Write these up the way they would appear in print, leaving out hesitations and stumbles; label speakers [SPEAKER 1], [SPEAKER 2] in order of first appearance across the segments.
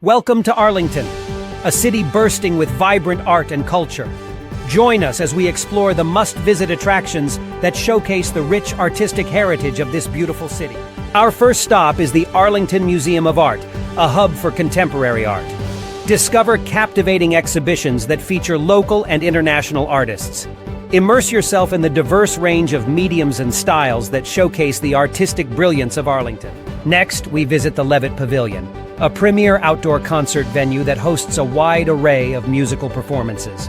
[SPEAKER 1] Welcome to Arlington, a city bursting with vibrant art and culture. Join us as we explore the must-visit attractions that showcase the rich artistic heritage of this beautiful city. Our first stop is the Arlington Museum of Art, a hub for contemporary art. Discover captivating exhibitions that feature local and international artists. Immerse yourself in the diverse range of mediums and styles that showcase the artistic brilliance of Arlington. Next, we visit the Levitt Pavilion, a premier outdoor concert venue that hosts a wide array of musical performances.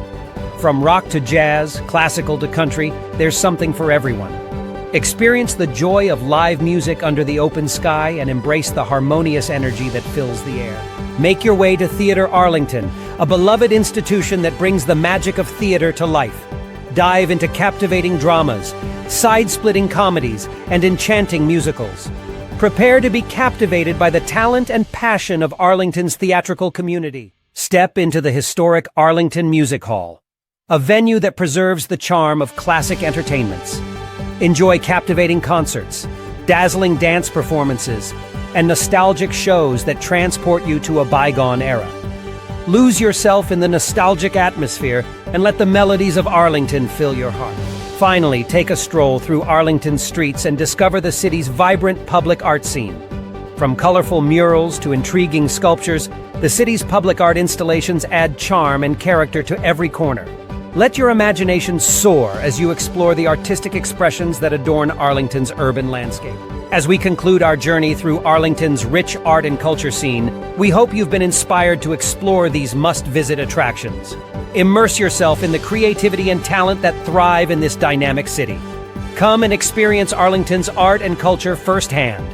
[SPEAKER 1] From rock to jazz, classical to country, there's something for everyone. Experience the joy of live music under the open sky and embrace the harmonious energy that fills the air. Make your way to Theatre Arlington, a beloved institution that brings the magic of theater to life. Dive into captivating dramas, side-splitting comedies, and enchanting musicals. Prepare to be captivated by the talent and passion of Arlington's theatrical community. Step into the historic Arlington Music Hall, a venue that preserves the charm of classic entertainments. Enjoy captivating concerts, dazzling dance performances, and nostalgic shows that transport you to a bygone era. Lose yourself in the nostalgic atmosphere and let the melodies of Arlington fill your heart. Finally, take a stroll through Arlington's streets and discover the city's vibrant public art scene. From colorful murals to intriguing sculptures, the city's public art installations add charm and character to every corner. Let your imagination soar as you explore the artistic expressions that adorn Arlington's urban landscape. As we conclude our journey through Arlington's rich art and culture scene, we hope you've been inspired to explore these must-visit attractions. Immerse yourself in the creativity and talent that thrive in this dynamic city. Come and experience Arlington's art and culture firsthand.